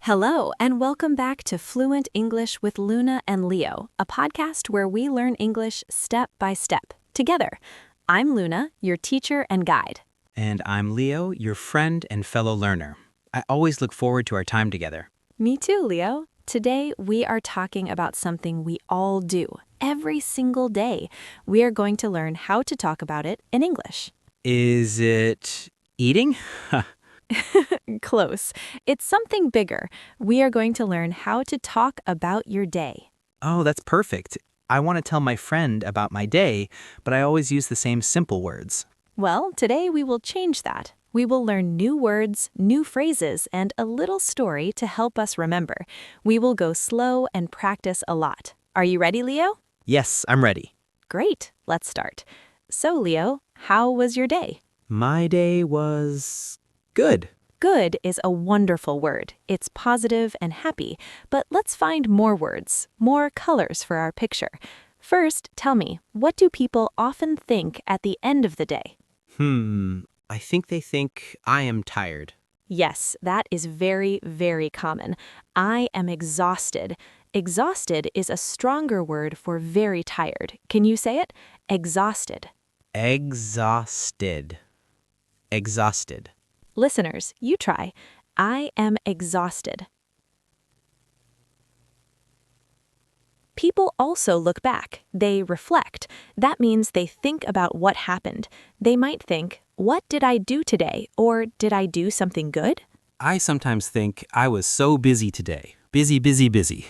Hello, and welcome back to Fluent English with Luna and Leo, a podcast where we learn English step by step, together. I'm Luna, your teacher and guide. And I'm Leo, your friend and fellow learner. I always look forward to our time together. Me too, Leo. Today, we are talking about something we all do, every single day. We are going to learn how to talk about it in English. Is it eating? Close. It's something bigger. We are going to learn how to talk about your day. Oh, that's perfect. I want to tell my friend about my day, but I always use the same simple words. Well, today we will change that. We will learn new words, new phrases, and a little story to help us remember. We will go slow and practice a lot. Are you ready, Leo? Yes, I'm ready. Great. Let's start. So, Leo, how was your day? My day was good. Good is a wonderful word. It's positive and happy. But let's find more words, more colors for our picture. First, tell me, what do people often think at the end of the day? I think they think I am tired. Yes, that is very, very common. I am exhausted. Exhausted is a stronger word for very tired. Can you say it? Exhausted. Exhausted. Exhausted. Listeners, you try. I am exhausted. People also look back. They reflect. That means they think about what happened. They might think, what did I do today? Or did I do something good? I sometimes think I was so busy today. Busy, busy, busy.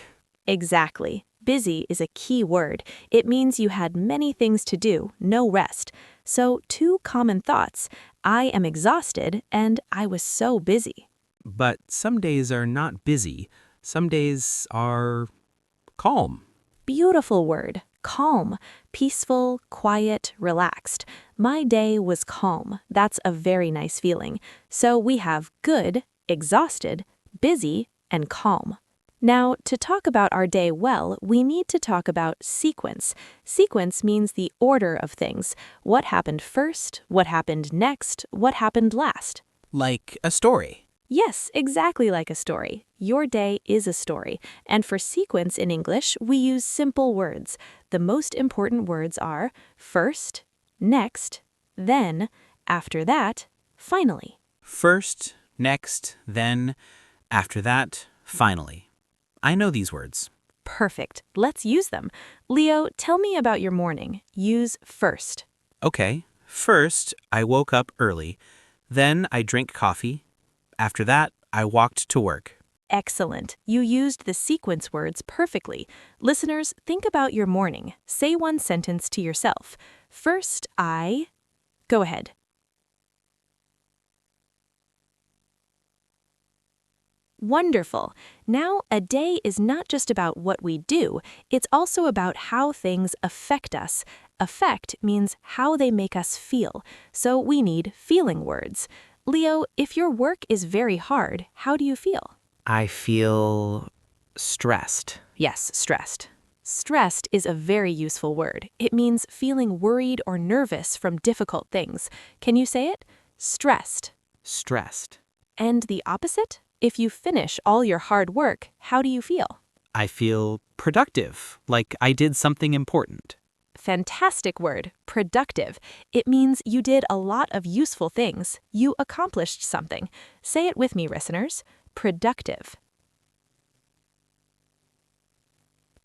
Exactly. Busy is a key word. It means you had many things to do, no rest. So, two common thoughts. I am exhausted and I was so busy. But some days are not busy. Some days are calm. Beautiful word. Calm. Peaceful, quiet, relaxed. My day was calm. That's a very nice feeling. So we have good, exhausted, busy, and calm. Now, to talk about our day well, we need to talk about sequence. Sequence means the order of things. What happened first? What happened next? What happened last? Like a story. Yes, exactly like a story. Your day is a story. And for sequence in English, we use simple words. The most important words are first, next, then, after that, finally. First, next, then, after that, finally. I know these words. Perfect. Let's use them. Leo, tell me about your morning. Use first. Okay, first, I woke up early. Then I drank coffee. After that, I walked to work. Excellent. You used the sequence words perfectly. Listeners, think about your morning. Say one sentence to yourself. First, I... Go ahead. Wonderful. Now, a day is not just about what we do, it's also about how things affect us. Affect means how they make us feel, so we need feeling words. Leo, if your work is very hard, how do you feel? I feel stressed. Yes, stressed. Stressed is a very useful word. It means feeling worried or nervous from difficult things. Can you say it? Stressed. Stressed. And the opposite? If you finish all your hard work, how do you feel? I feel productive, like I did something important. Fantastic word, productive. It means you did a lot of useful things. You accomplished something. Say it with me, listeners. Productive.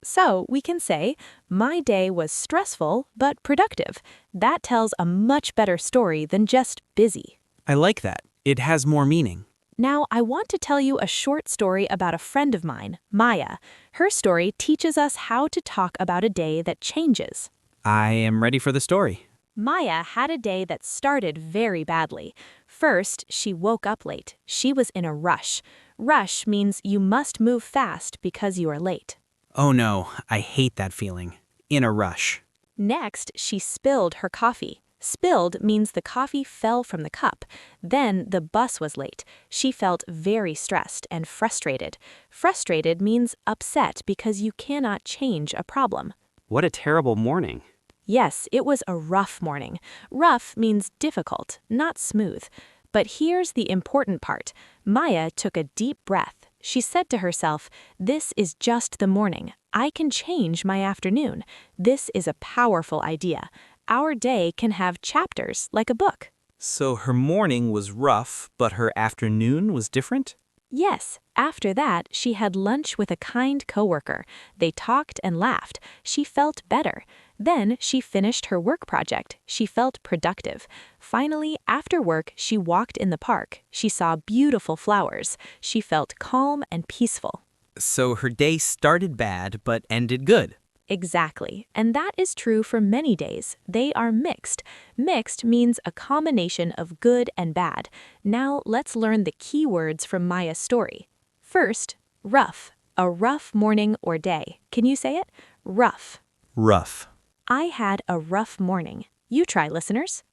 So we can say, my day was stressful but productive. That tells a much better story than just busy. I like that. It has more meaning. Now, I want to tell you a short story about a friend of mine, Maya. Her story teaches us how to talk about a day that changes. I am ready for the story. Maya had a day that started very badly. First, she woke up late. She was in a rush. Rush means you must move fast because you are late. Oh no, I hate that feeling. In a rush. Next, she spilled her coffee. Spilled means the coffee fell from the cup. Then the bus was late. She felt very stressed and frustrated. Frustrated means upset because you cannot change a problem. What a terrible morning. Yes, it was a rough morning. Rough means difficult, not smooth. But here's the important part. Maya took a deep breath. She said to herself, "This is just the morning. I can change my afternoon. This is a powerful idea. Our day can have chapters like a book." So her morning was rough, but her afternoon was different? Yes, after that, she had lunch with a kind coworker. They talked and laughed. She felt better. Then she finished her work project. She felt productive. Finally, after work, she walked in the park. She saw beautiful flowers. She felt calm and peaceful. So her day started bad, but ended good. Exactly. And that is true for many days. They are mixed. Mixed means a combination of good and bad. Now let's learn the key words from Maya's story. First, rough. A rough morning or day. Can you say it? Rough. Rough. I had a rough morning. You try, listeners.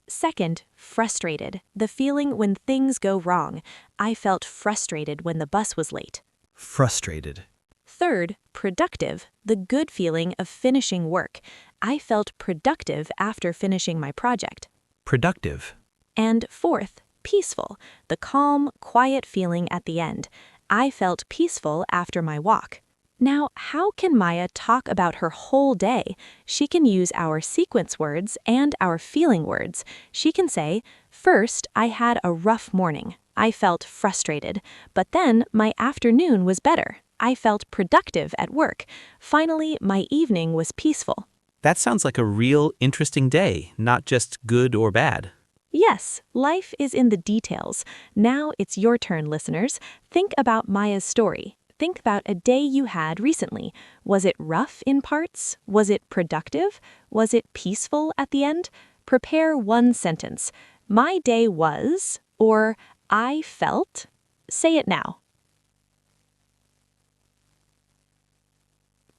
Second, frustrated. The feeling when things go wrong. I felt frustrated when the bus was late. Frustrated. Third, productive, the good feeling of finishing work. I felt productive after finishing my project. Productive. And fourth, peaceful, the calm, quiet feeling at the end. I felt peaceful after my walk. Now, how can Maya talk about her whole day? She can use our sequence words and our feeling words. She can say, "First, I had a rough morning. I felt frustrated. But then my afternoon was better. I felt productive at work. Finally, my evening was peaceful." That sounds like a real interesting day, not just good or bad. Yes, life is in the details. Now it's your turn, listeners. Think about Maya's story. Think about a day you had recently. Was it rough in parts? Was it productive? Was it peaceful at the end? Prepare one sentence. My day was, or I felt. Say it now.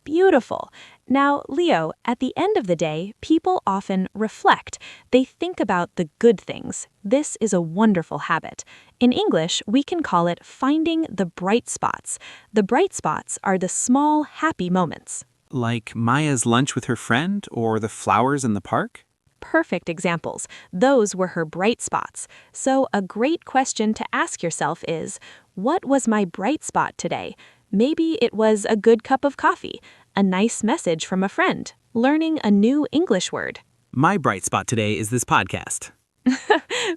Beautiful. Now, Leo, at the end of the day, people often reflect. They think about the good things. This is a wonderful habit. In English, we can call it finding the bright spots. The bright spots are the small, happy moments. Like Maya's lunch with her friend or the flowers in the park? Perfect examples. Those were her bright spots. So a great question to ask yourself is, what was my bright spot today? Maybe it was a good cup of coffee, a nice message from a friend, learning a new English word. My bright spot today is this podcast.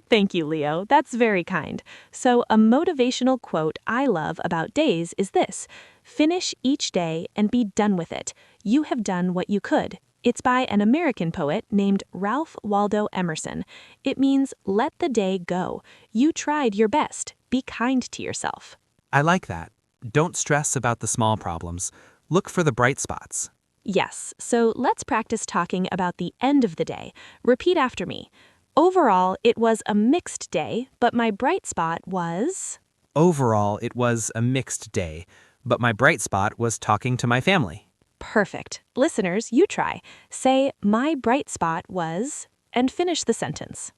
Thank you, Leo. That's very kind. So a motivational quote I love about days is this: "Finish each day and be done with it. You have done what you could." It's by an American poet named Ralph Waldo Emerson. It means let the day go. You tried your best. Be kind to yourself. I like that. Don't stress about the small problems. Look for the bright spots. Yes, so let's practice talking about the end of the day. Repeat after me. Overall, it was a mixed day, but my bright spot was... Overall, it was a mixed day, but my bright spot was talking to my family. Perfect. Listeners, you try. Say, my bright spot was, and finish the sentence.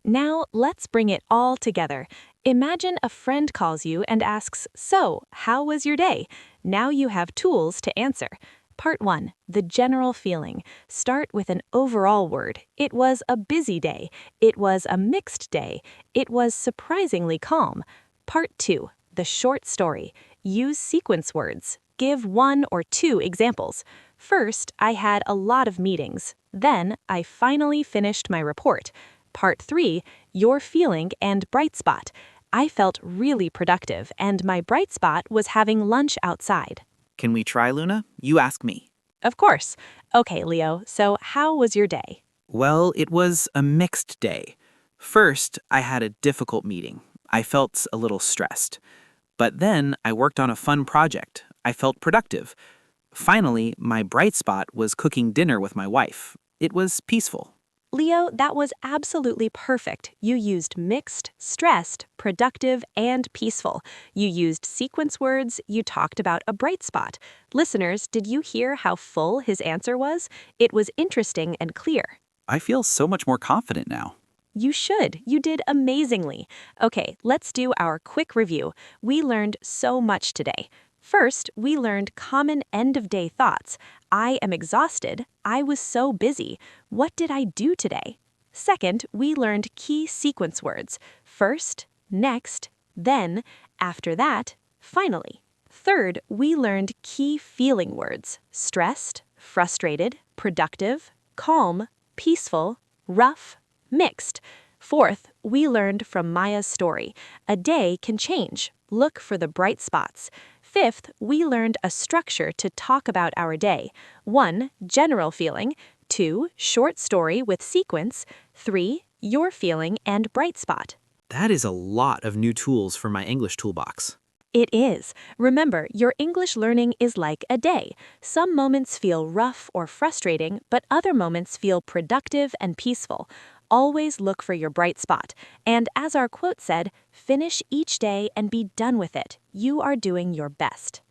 Now, let's bring it all together. Imagine a friend calls you and asks, "So, how was your day?" Now you have tools to answer. Part 1, the general feeling. Start with an overall word. It was a busy day. It was a mixed day. It was surprisingly calm. Part 2, the short story. Use sequence words. Give 1 or 2 examples. First, I had a lot of meetings. Then, I finally finished my report. Part 3, your feeling and bright spot. I felt really productive, and my bright spot was having lunch outside. Can we try, Luna? You ask me. Of course. Okay, Leo, so how was your day? Well, it was a mixed day. First, I had a difficult meeting. I felt a little stressed. But then I worked on a fun project. I felt productive. Finally, my bright spot was cooking dinner with my wife. It was peaceful. Leo, that was absolutely perfect. You used mixed, stressed, productive, and peaceful. You used sequence words. You talked about a bright spot. Listeners, did you hear how full his answer was? It was interesting and clear. I feel so much more confident now. You should. You did amazingly. Okay, let's do our quick review. We learned so much today. First, we learned common end-of-day thoughts. I am exhausted. I was so busy. What did I do today? Second, we learned key sequence words. First, next, then, after that, finally. Third, we learned key feeling words. Stressed, frustrated, productive, calm, peaceful, rough, mixed. Fourth, we learned from Maya's story. A day can change. Look for the bright spots. Fifth, we learned a structure to talk about our day. 1. General feeling. 2. Short story with sequence. 3. Your feeling and bright spot. That is a lot of new tools for my English toolbox. It is. Remember, your English learning is like a day. Some moments feel rough or frustrating, but other moments feel productive and peaceful. Always look for your bright spot. And as our quote said, finish each day and be done with it. You are doing your best.